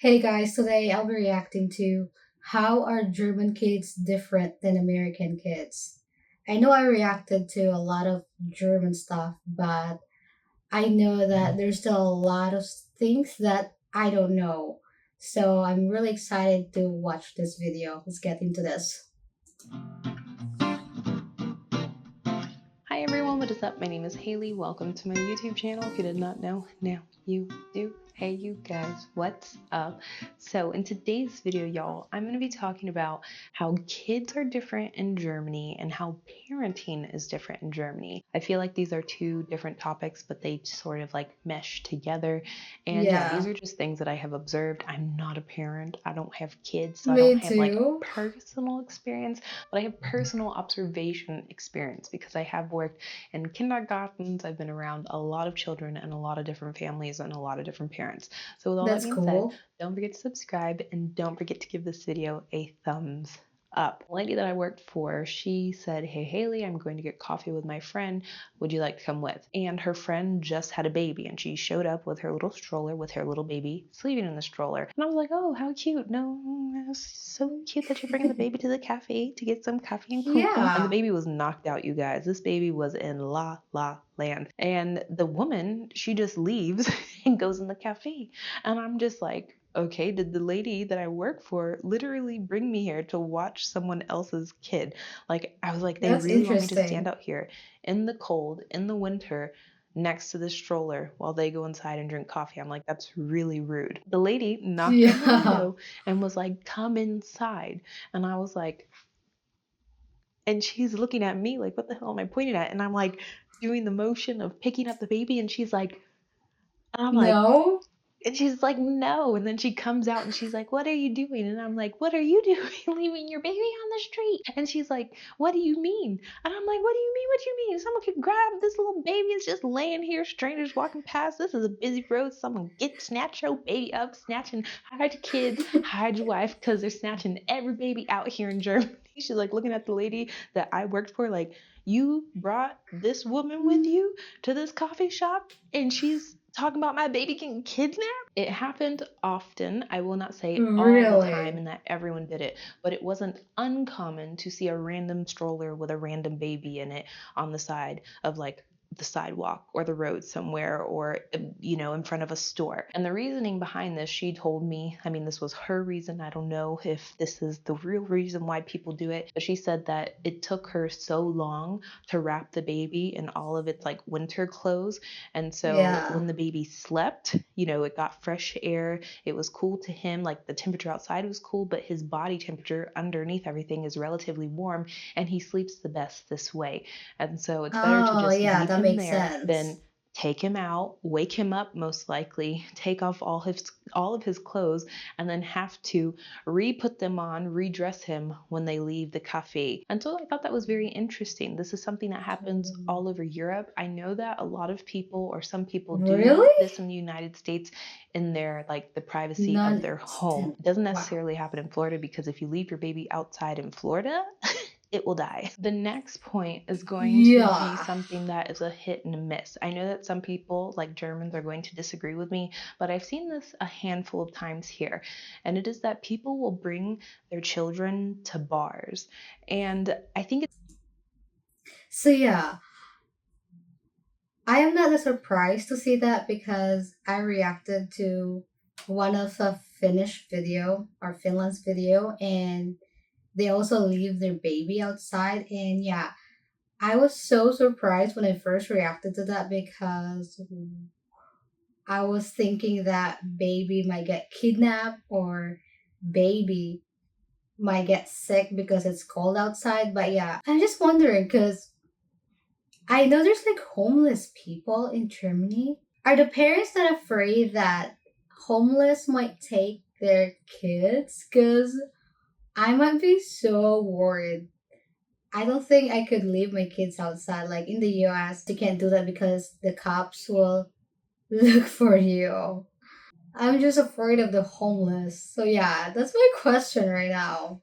Hey guys, today I'll be reacting to how are German kids different than American kids? I know I reacted to a lot of German stuff, but I know that there's still a lot of things that I don't know. So I'm really excited to watch this video. Let's get into this. Hi everyone, what is up? My name is Haley. Welcome to my YouTube channel. If you did not know, now you do. Hey you guys, what's up? So in today's video, y'all, I'm going to be talking about how kids are different in Germany and how parenting is different in Germany. I feel like these are two different topics, but they sort of like mesh together. And yeah, these Yeah, are just things that I have observed. I'm not a parent. I don't have kids, so I don't me have like too. personal experience, but I have personal observation experience because I have worked in kindergartens. I've been around a lot of children and a lot of different families and a lot of different parents. So with all that That's being said, cool. don't forget to subscribe and don't forget to give this video a thumbs up. The lady that I worked for, she said, "Hey Haley, I'm going to get coffee with my friend. Would you like to come with?" And her friend just had a baby and she showed up with her little stroller with her little baby sleeping in the stroller. And I was like, "Oh, how cute. No, it's so cute that you're bringing the baby to the cafe to get some coffee and cookies." And the Yeah, baby was knocked out, you guys. This baby was in La La Land. And the woman, she just leaves and goes in the cafe. And I'm just like, okay, did the lady that I work for literally bring me here to watch someone else's kid? Like, I was like, they that's really want me to stand interesting. out here in the cold, in the winter, next to the stroller while they go inside and drink coffee. I'm like, that's really rude. The lady knocked on the Yeah, window and was like, come inside. And I was like, and she's looking at me like, what the hell am I pointing at? And I'm like, doing the motion of picking up the baby. And I'm like, no, and she's like, no. And then she comes out and she's like, what are you doing? And I'm like, what are you doing leaving your baby on the street? And she's like, what do you mean? And I'm like, what do you mean? What do you mean? Someone could grab this little baby. It's just laying here, strangers walking past. This is a busy road. Someone get snatch your baby up, snatching, hide your kids, hide your wife, because they're snatching every baby out here in Germany. She's like looking at the lady that I worked for, like, you brought this woman with you to this coffee shop and she's talking about my baby getting kidnapped. It happened often. I will not say all the time really. and that everyone did it, but it wasn't uncommon to see a random stroller with a random baby in it on the side of like the sidewalk or the road somewhere or in front of a store. And the reasoning behind this, she told me, I mean, this was her reason. I don't know if this is the real reason why people do it, but she said that it took her so long to wrap the baby in all of its like winter clothes, and so Yeah. when the baby slept, it got fresh air. It was cool to him. Like the temperature outside was cool, but his body temperature underneath everything is relatively warm, and he sleeps the best this way. And so it's better to Oh, just yeah, leave that him makes there sense. than take him out, wake him up most likely, take off all of his clothes, and then have to re-put them on, redress him when they leave the cafe. And so I thought that was very interesting. This is something that happens all over Europe. I know that a lot of people or some people do Really? this in the United States in their like the privacy of None. their home. It doesn't Wow. necessarily happen in Florida because if you leave your baby outside in Florida, it will die. The next point is going to be Yeah. something that is a hit and a miss. I know that some people, like Germans, are going to disagree with me, but I've seen this a handful of times here. And it is that people will bring their children to bars. And I think So yeah, I am not as surprised to see that because I reacted to one of the Finnish video or Finland's video, and they also leave their baby outside. And yeah, I was so surprised when I first reacted to that because I was thinking that baby might get kidnapped or baby might get sick because it's cold outside. But yeah, I'm just wondering because I know there's like homeless people in Germany. Are the parents not afraid that homeless might take their kids? Because I might be so worried. I don't think I could leave my kids outside. Like in the US, you can't do that because the cops will look for you. I'm just afraid of the homeless. So yeah, that's my question right now.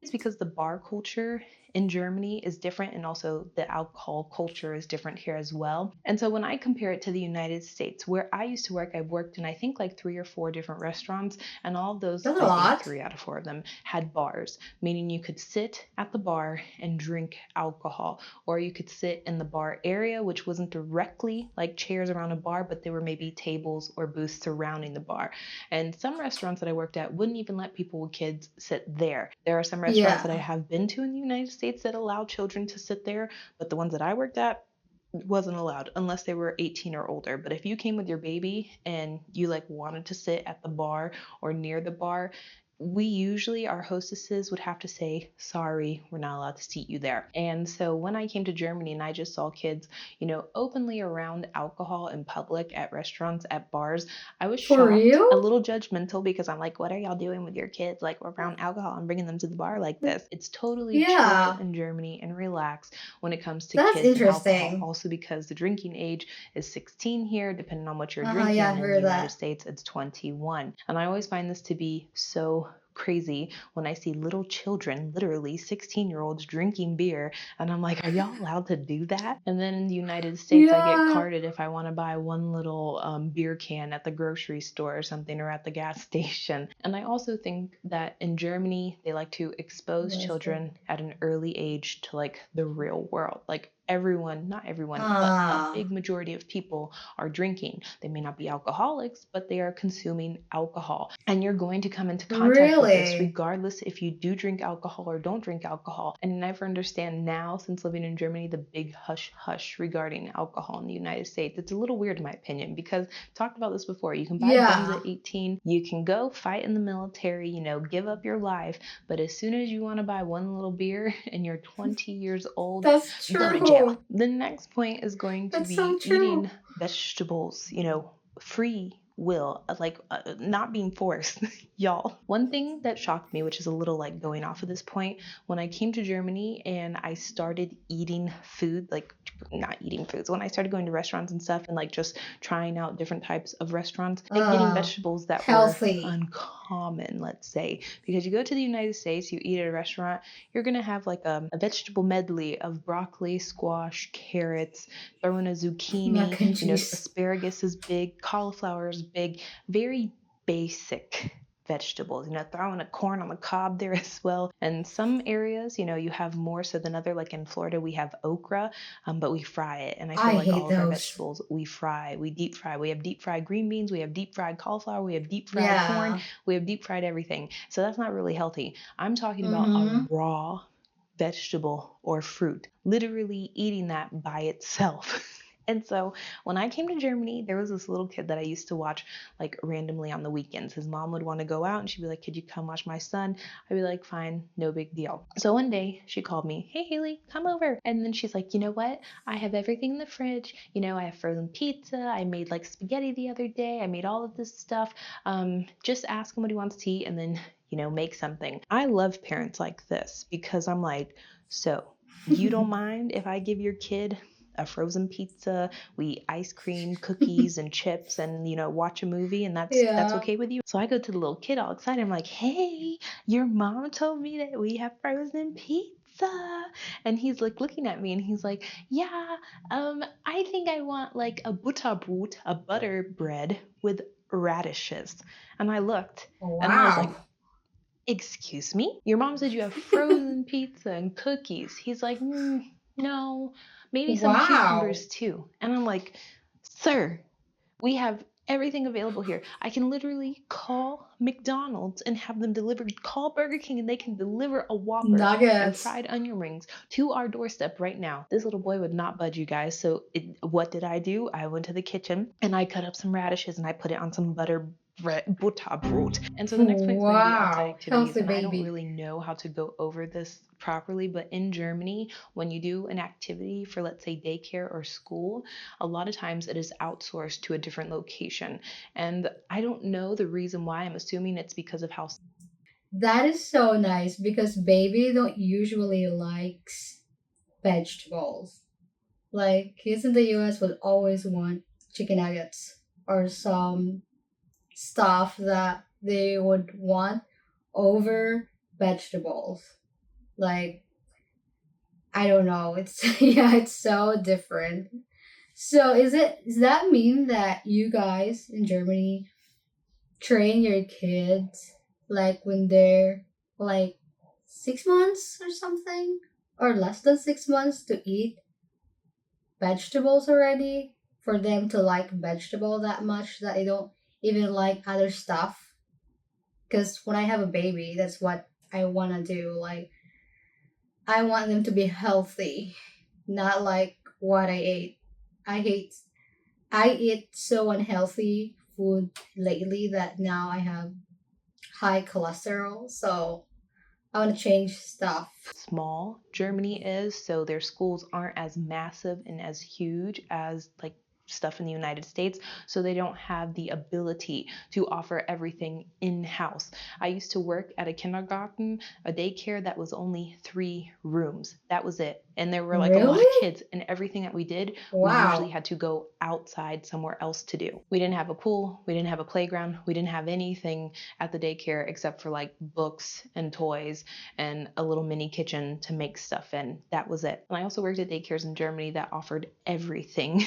it's because the bar culture in Germany is different, and also the alcohol culture is different here as well. And so when I compare it to the United States, where I used to work, I've worked in I think like 3 or 4 different restaurants, and all of those, That's a I think lot. 3 out of 4 of them had bars, meaning you could sit at the bar and drink alcohol, or you could sit in the bar area, which wasn't directly like chairs around a bar, but there were maybe tables or booths surrounding the bar. And some restaurants that I worked at wouldn't even let people with kids sit there. There are some restaurants that I Yeah. have been to in the United States that allow children to sit there, but the ones that I worked at wasn't allowed unless they were 18 or older. But if you came with your baby and you like wanted to sit at the bar or near the bar, we usually, our hostesses would have to say, sorry, we're not allowed to seat you there. And so when I came to Germany and I just saw kids, openly around alcohol in public at restaurants, at bars, I was For shocked, a real? little judgmental, because I'm like, what are y'all doing with your kids? Like around alcohol and bringing them to the bar like this? It's totally chill Yeah. in Germany and relaxed when it comes to That's kids and alcohol. interesting. Also because the drinking age is 16 here, depending on what you're Yeah, drinking, I've and in the heard United that. States, it's 21. And I always find this to be so crazy when I see little children, literally 16-year-olds, drinking beer. And I'm like, are y'all allowed to do that? And then in the United States, I get Yeah. carded if I want to buy one little beer can at the grocery store or something, or at the gas station. And I also think that in Germany, they like to expose Listen. children at an early age to like the real world. Like everyone, not everyone, but a Ah, big majority of people are drinking. They may not be alcoholics, but they are consuming alcohol. And you're going to come into contact with this really? regardless if you do drink alcohol or don't drink alcohol. And I never understand now, since living in Germany, the big hush hush regarding alcohol in the United States. It's a little weird in my opinion, because I've talked about this before. You can buy guns Yeah. at 18, you can go fight in the military, give up your life. But as soon as you want to buy one little beer and you're 20 years old, That's go to jail. true. The next point is going to That's so be eating true. vegetables, free will, like not being forced. Y'all, one thing that shocked me, which is a little like going off of this point, when I came to Germany and I started eating food, like not eating foods, when I started going to restaurants and stuff and like just trying out different types of restaurants and getting Uh, vegetables that were Healthy. uncommon, let's say. Because you go to the United States, you eat at a restaurant, you're gonna have like a vegetable medley of broccoli, squash, carrots, throw in a zucchini, Mac and cheese. asparagus is big, cauliflower is big, very basic vegetables, throwing a corn on the cob there as well. And some areas, you have more so than other, like in Florida, we have okra, but we fry it. And I feel I like hate all of our those. vegetables, we fry, we deep fry. We have deep fried green beans, we have deep fried cauliflower, we have deep fried corn, Yeah. we have deep fried everything. So that's not really healthy. I'm talking about a Mm-hmm. raw vegetable or fruit, literally eating that by itself. And so when I came to Germany, there was this little kid that I used to watch like randomly on the weekends. His mom would want to go out and she'd be like, could you come watch my son? I'd be like, fine, no big deal. So one day she called me, hey Haley, come over. And then she's like, you know what? I have everything in the fridge. I have frozen pizza. I made like spaghetti the other day. I made all of this stuff. Just ask him what he wants to eat and then make something. I love parents like this because I'm like, so you don't mind if I give your kid a frozen pizza, we eat ice cream, cookies, and chips, and watch a movie, and that's Yeah. okay with you? So I go to the little kid all excited. I'm like, hey, your mom told me that we have frozen pizza. And he's like looking at me and he's like, yeah, I think I want like a butterbrot, a butter bread with radishes. And I looked and I was like, Wow. excuse me? Your mom said you have frozen pizza and cookies. He's like, no, maybe some Wow. cucumbers too. And I'm like, sir, we have everything available here. I can literally call McDonald's and have them delivered, call Burger King and they can deliver a Whopper and Nuggets. fried onion rings to our doorstep right now. This little boy would not budge, you guys. So what did I do? I went to the kitchen and I cut up some radishes and I put it on some butterbrot. And so the next point is going to be outside Wow. activities. Healthy And I don't baby. really know how to go over this properly, but in Germany, when you do an activity for, let's say, daycare or school, a lot of times it is outsourced to a different location. And I don't know the reason why. I'm assuming it's because of how. That is so nice because baby don't usually likes vegetables. Like kids in the US would always want chicken nuggets or some stuff that they would want over vegetables. Like I don't know. It's yeah, it's so different. So does that mean that you guys in Germany train your kids like when they're like 6 months or something? Or less than 6 months to eat vegetables already? For them to like vegetable that much that they don't even like other stuff? Because when I have a baby, that's what I want to do. Like, I want them to be healthy, not like what I ate. I hate I eat so unhealthy food lately that now I have high cholesterol. So I want to change stuff. Small Germany is, so their schools aren't as massive and as huge as like stuff in the United States, so they don't have the ability to offer everything in-house. I used to work at a kindergarten, a daycare that was only 3 rooms. That was it. And there were like a lot Really? of kids, and everything that we did, we usually Wow. had to go outside somewhere else to do. We didn't have a pool, we didn't have a playground, we didn't have anything at the daycare except for like books and toys and a little mini kitchen to make stuff in. That was it. And I also worked at daycares in Germany that offered everything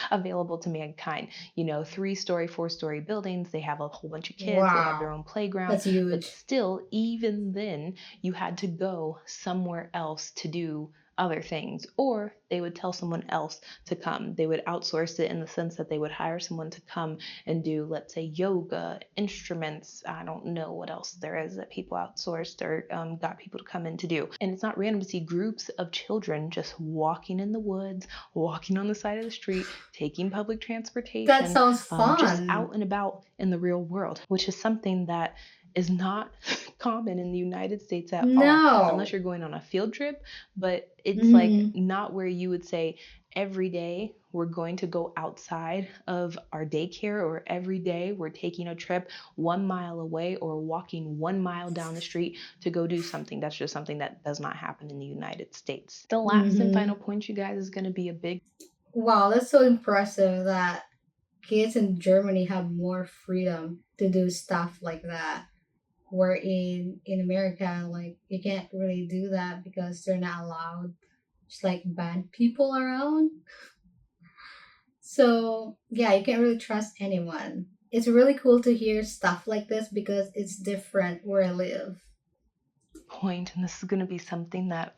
available to mankind. You know, 3-story, 4-story buildings, they have a whole bunch of kids, they have their Wow. own playground, That's but huge. still, even then, you had to go somewhere else to do other things, or they would tell someone else to come. They would outsource it in the sense that they would hire someone to come and do, let's say, yoga, instruments. I don't know what else there is that people outsourced or got people to come in to do. And it's not random to see groups of children just walking in the woods, walking on the side of the street, taking public That transportation, sounds just fun. out and about in the real world, which is something that is not common in the United States at all, unless No. you're going on a field trip. But it's like Hmm. not where you would say, every day we're going to go outside of our daycare, or every day we're taking a trip 1 mile away or walking 1 mile down the street to go do something. That's just something that does not happen in the United States. The last and final Hmm. point, you guys, is going to be a big Wow, that's so impressive that kids in Germany have more freedom to do stuff like that. Where in America, like you can't really do that because they're not allowed. Just like bad people around. So yeah, you can't really trust anyone. It's really cool to hear stuff like this because it's different where I live. point, and this is going to be something that,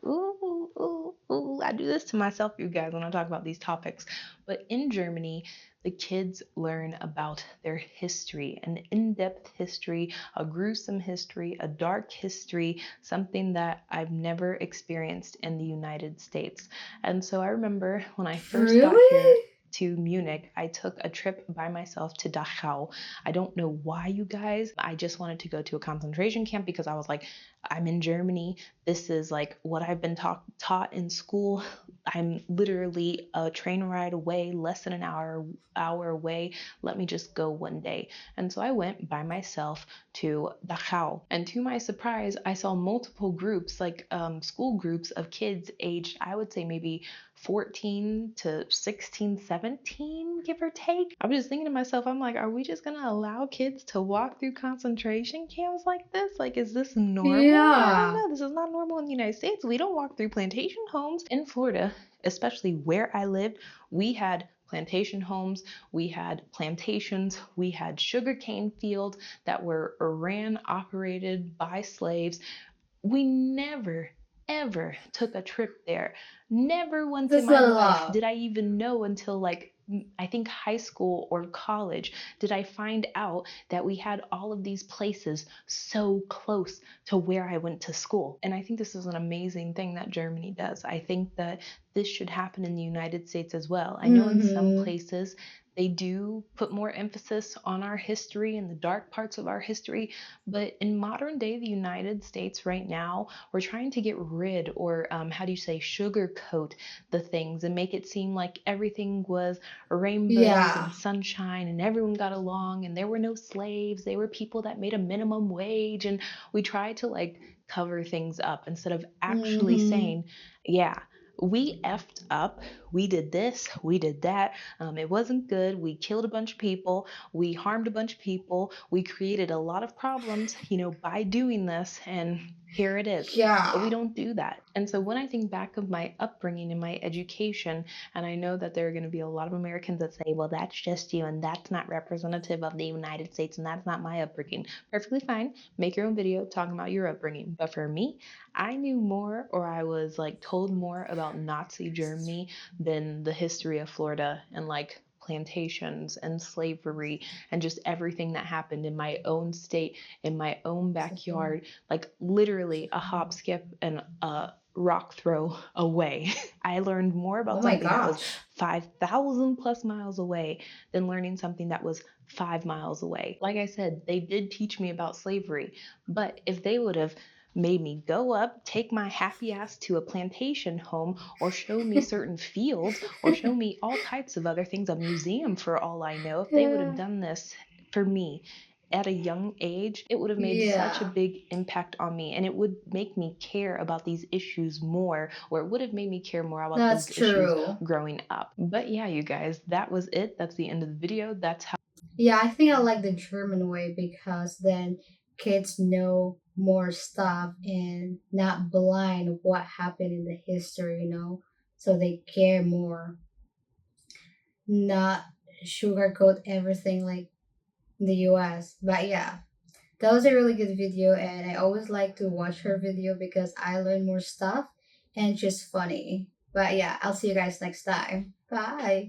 I do this to myself, you guys, when I talk about these topics. But in Germany, the kids learn about their history, an in depth history, a gruesome history, a dark history, something that I've never experienced in the United States. And so I remember when I first got here Really? to Munich, I took a trip by myself to Dachau. I don't know why, you guys. I just wanted to go to a concentration camp because I was like, I'm in Germany. This is like what I've been taught in school. I'm literally a train ride away, less than an hour away. Let me just go one day. And so I went by myself to Dachau. And to my surprise, I saw multiple groups, like school groups of kids aged, I would say maybe 14 to 16, 17, give or take. I was just thinking to myself, I'm like, are we just gonna allow kids to walk through concentration camps like this? Like, is this normal? I don't Yeah. know. This is not normal in the United States. We don't walk through plantation homes. In Florida, especially where I lived, we had plantation homes, we had plantations, we had sugarcane fields that were ran, operated by slaves. We never, ever took a trip there. Never once in That's my not life allowed. did I even know until like I think high school or college did I find out that we had all of these places so close to where I went to school. And I think this is an amazing thing that Germany does. I think that this should happen in the United States as well. I know in some Mm-hmm. places they do put more emphasis on our history and the dark parts of our history, but in modern day, the United States right now, we're trying to get rid, or how do you say, sugarcoat the things and make it seem like everything was rainbows Yeah. and sunshine and everyone got along and there were no slaves. They were people that made a minimum wage. And we try to like cover things up instead of actually Mm-hmm. saying, yeah, we effed up. We did this. We did that. It wasn't good. We killed a bunch of people. We harmed a bunch of people. We created a lot of problems, by doing this. And here it is. But we Yeah. don't do that. And so when I think back of my upbringing and my education, and I know that there are going to be a lot of Americans that say, well, that's just you, and that's not representative of the United States, and that's not my upbringing. Perfectly fine. Make your own video talking about your upbringing. But for me, I knew more, or I was like told more about Nazi Germany than the history of Florida and like plantations and slavery and just everything that happened in my own state, in my own backyard, like literally a hop, skip, and a rock throw away. I learned more Oh about my something that was gosh. 5,000 plus miles away than learning something that was 5 miles away. Like I said, they did teach me about slavery, but if they would have made me go up, take my happy ass to a plantation home, or show me certain fields, or show me all types of other things, a museum for all I know, if they would have Yeah. done this for me at a young age, it would have made such a Yeah. big impact on me, and it would make me care about these issues more, or it would have made me care more about That's these issues true. growing up. But yeah, you guys, that was it. That's the end of the video. That's how Yeah, I think I like the German way because then kids know more stuff and not blind of what happened in the history, so they care more, not sugarcoat everything like the US. But yeah, that was a really good video, and I always like to watch her video because I learn more stuff and it's just funny. But yeah, I'll see you guys next time. Bye.